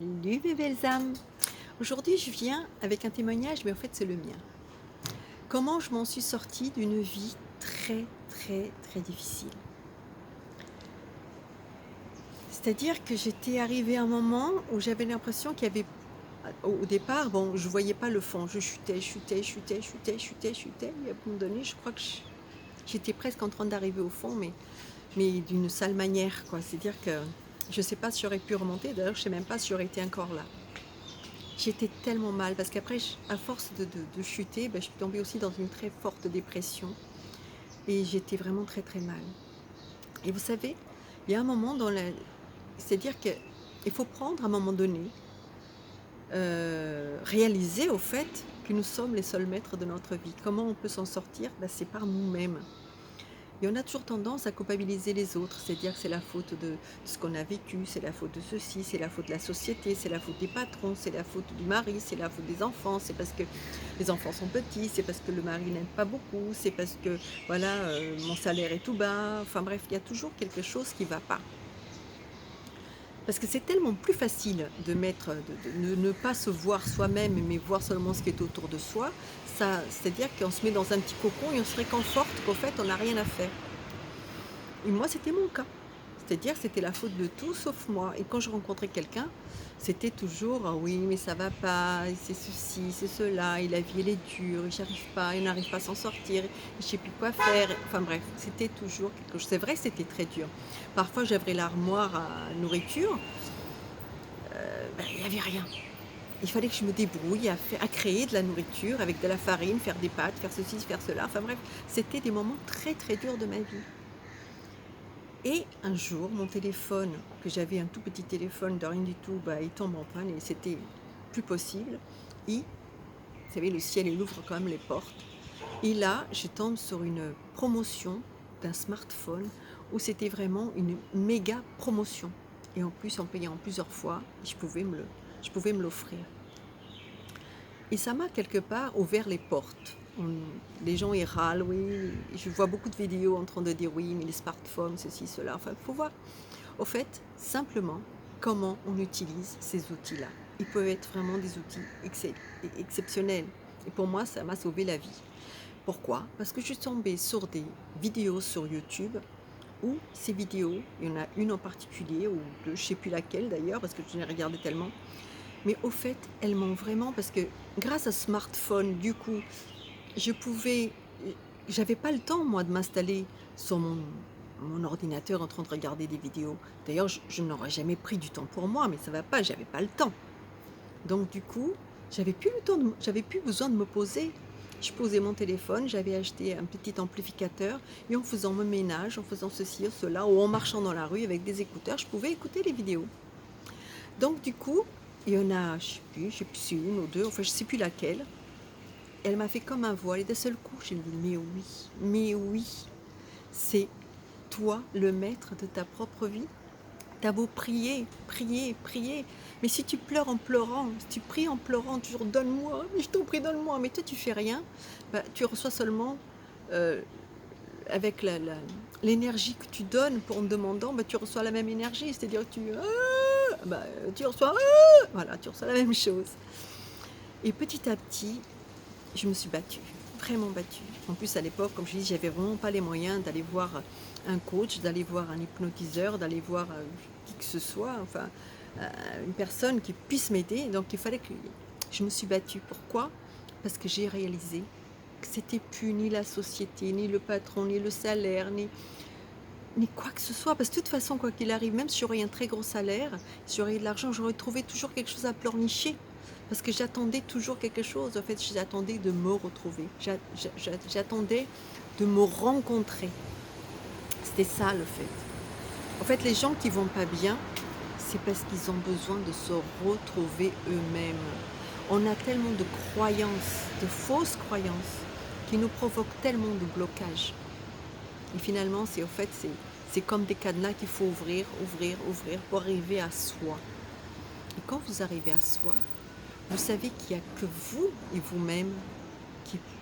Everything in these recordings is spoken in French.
Salut mes belles âmes! Aujourd'hui je viens avec un témoignage, mais en fait c'est le mien. Comment je m'en suis sortie d'une vie très très très difficile. C'est-à-dire que j'étais arrivée à un moment où j'avais l'impression qu'il y avait, au départ, bon, je voyais pas le fond, je chutais, chutais, chutais, chutais, chutais, chutais, et à un moment donné, je crois que j'étais presque en train d'arriver au fond, mais d'une sale manière, quoi. C'est-à-dire que je sais pas si j'aurais pu remonter, d'ailleurs je sais même pas si j'aurais été encore là. J'étais tellement mal parce qu'après, à force de chuter, je suis tombée aussi dans une très forte dépression et j'étais vraiment très très mal. Et vous savez, il y a un moment dans la... C'est-à-dire qu'il faut prendre à un moment donné, réaliser au fait que nous sommes les seuls maîtres de notre vie. Comment on peut s'en sortir? C'est par nous-mêmes. Et on a toujours tendance à culpabiliser les autres, c'est-à-dire que c'est la faute de ce qu'on a vécu, c'est la faute de ceci, c'est la faute de la société, c'est la faute des patrons, c'est la faute du mari, c'est la faute des enfants, c'est parce que les enfants sont petits, c'est parce que le mari n'aime pas beaucoup, c'est parce que voilà, mon salaire est tout bas, enfin bref, il y a toujours quelque chose qui ne va pas. Parce que c'est tellement plus facile de mettre, de ne pas se voir soi-même, mais voir seulement ce qui est autour de soi, ça, c'est-à-dire qu'on se met dans un petit cocon et on se réconforte qu'au fait on n'a rien à faire. Et moi, c'était mon cas. C'est-à-dire, c'était la faute de tout sauf moi. Et quand je rencontrais quelqu'un, c'était toujours: «Ah oui, mais ça va pas, et c'est ceci, c'est cela, et la vie elle est dure, et j'arrive pas, et n'arrive pas à s'en sortir, et je sais plus quoi faire». Enfin bref, c'était toujours quelque chose. C'est vrai que c'était très dur. Parfois, j'ouvrais l'armoire à nourriture, il y avait rien. Il fallait que je me débrouille à créer de la nourriture avec de la farine, faire des pâtes, faire ceci, faire cela. Enfin bref, c'était des moments très, très durs de ma vie. Et un jour, mon téléphone, que j'avais un tout petit téléphone de rien du tout, il tombe en panne et c'était plus possible. Et, vous savez, le ciel, il ouvre quand même les portes. Et là, je tombe sur une promotion d'un smartphone où c'était vraiment une méga promotion. Et en plus, en payant plusieurs fois, je pouvais me l'offrir. Et ça m'a quelque part ouvert les portes. Les gens y râlent, oui. Je vois beaucoup de vidéos en train de dire oui, mais les smartphones, ceci, cela. Enfin, il faut voir. Au fait, simplement, comment on utilise ces outils-là. Ils peuvent être vraiment des outils exceptionnels. Et pour moi, ça m'a sauvé la vie. Pourquoi? Parce que je suis tombée sur des vidéos sur YouTube où ces vidéos, il y en a une en particulier, ou deux, je ne sais plus laquelle d'ailleurs, parce que je l'ai regardé tellement, mais au fait, elles m'ont vraiment, parce que grâce à smartphone, du coup, je pouvais, j'avais pas le temps moi de m'installer sur mon ordinateur en train de regarder des vidéos. D'ailleurs, je n'aurais jamais pris du temps pour moi, mais ça va pas, j'avais pas le temps. Donc du coup, j'avais plus besoin de me poser. Je posais mon téléphone, j'avais acheté un petit amplificateur et en faisant mon ménage, en faisant ceci ou cela, ou en marchant dans la rue avec des écouteurs, je pouvais écouter les vidéos. Donc du coup, il y en a, je sais plus si une ou deux, enfin je sais plus laquelle. Elle m'a fait comme un voile et d'un seul coup, j'ai dit: mais oui, c'est toi le maître de ta propre vie. T'as beau prier, prier, prier, mais si tu pleures en pleurant, si tu pries en pleurant, toujours donne-moi, mais je t'en prie, donne-moi, mais toi tu fais rien, tu reçois seulement, euh, avec l'énergie que tu donnes pour en demandant, tu reçois la même énergie, c'est-à-dire que tu reçois, voilà, tu reçois la même chose. Et petit à petit, je me suis battue, vraiment battue. En plus, à l'époque, comme je dis, j'avais vraiment pas les moyens d'aller voir un coach, d'aller voir un hypnotiseur, d'aller voir qui que ce soit, enfin, une personne qui puisse m'aider. Donc, il fallait que je me suis battue. Pourquoi? Parce que j'ai réalisé que c'était plus ni la société, ni le patron, ni le salaire, ni quoi que ce soit. Parce que de toute façon, quoi qu'il arrive, même si j'aurais un très gros salaire, si j'aurais de l'argent, j'aurais trouvé toujours quelque chose à pleurnicher. Parce que j'attendais toujours quelque chose. En fait, j'attendais de me retrouver. J'attendais de me rencontrer. C'était ça le fait. En fait, les gens qui vont pas bien, c'est parce qu'ils ont besoin de se retrouver eux-mêmes. On a tellement de croyances, de fausses croyances, qui nous provoquent tellement de blocages. Et finalement, c'est comme des cadenas qu'il faut ouvrir, ouvrir, ouvrir pour arriver à soi. Et quand vous arrivez à soi, vous savez qu'il n'y a que vous et vous-même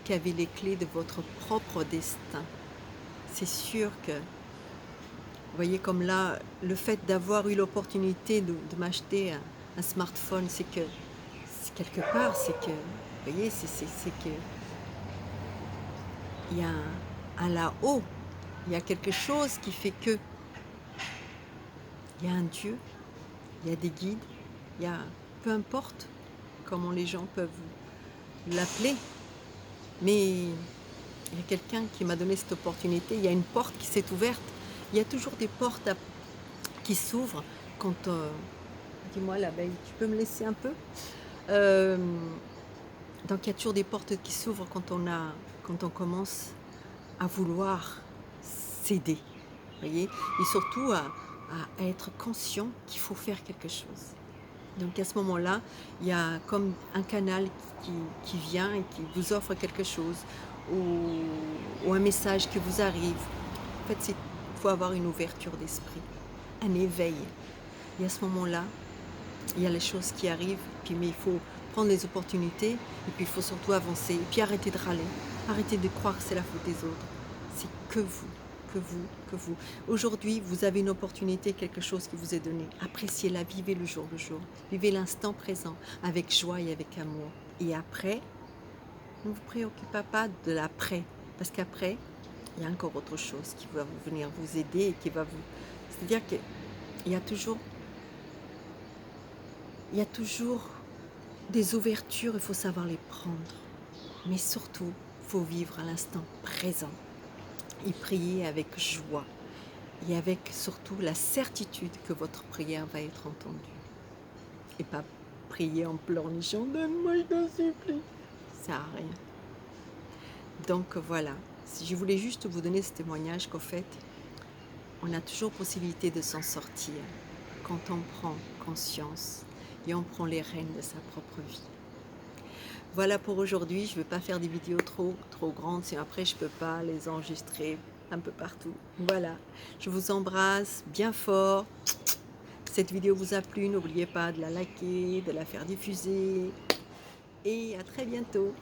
qui avez les clés de votre propre destin. C'est sûr que, vous voyez, comme là, le fait d'avoir eu l'opportunité de m'acheter un smartphone, c'est que, quelque part, c'est que, vous voyez, c'est que il y a un là-haut, il y a quelque chose qui fait que, il y a un Dieu, il y a des guides, il y a, peu importe comment les gens peuvent l'appeler, mais il y a quelqu'un qui m'a donné cette opportunité, il y a une porte qui s'est ouverte, il y a toujours des portes qui s'ouvrent quand, dis-moi l'abeille, tu peux me laisser un peu? Euh, donc il y a toujours des portes qui s'ouvrent quand on commence à vouloir s'aider, voyez, et surtout à être conscient qu'il faut faire quelque chose. Donc à ce moment-là, il y a comme un canal qui vient et qui vous offre quelque chose, ou un message qui vous arrive. En fait, il faut avoir une ouverture d'esprit, un éveil. Et à ce moment-là, il y a les choses qui arrivent, mais il faut prendre les opportunités, et puis il faut surtout avancer, et puis arrêter de râler, arrêter de croire que c'est la faute des autres. C'est que vous, que vous, que vous. Aujourd'hui, vous avez une opportunité, quelque chose qui vous est donné. Appréciez-la, vivez le jour, vivez l'instant présent, avec joie et avec amour. Et après, ne vous préoccupez pas de l'après, parce qu'après, il y a encore autre chose qui va venir vous aider, et qui va vous... C'est-à-dire qu'il y a toujours... Il y a toujours des ouvertures, il faut savoir les prendre. Mais surtout, il faut vivre à l'instant présent et prier avec joie. Et avec surtout la certitude que votre prière va être entendue. Et pas prier en pleurnichant, donne-moi, je t'en supplie. Ça sert à rien. Donc voilà, si je voulais juste vous donner ce témoignage qu'en fait, on a toujours possibilité de s'en sortir quand on prend conscience et on prend les rênes de sa propre vie. Voilà pour aujourd'hui, je ne vais pas faire des vidéos trop grandes, sinon après je ne peux pas les enregistrer un peu partout. Voilà, je vous embrasse bien fort. Cette vidéo vous a plu, n'oubliez pas de la liker, de la faire diffuser. Et à très bientôt.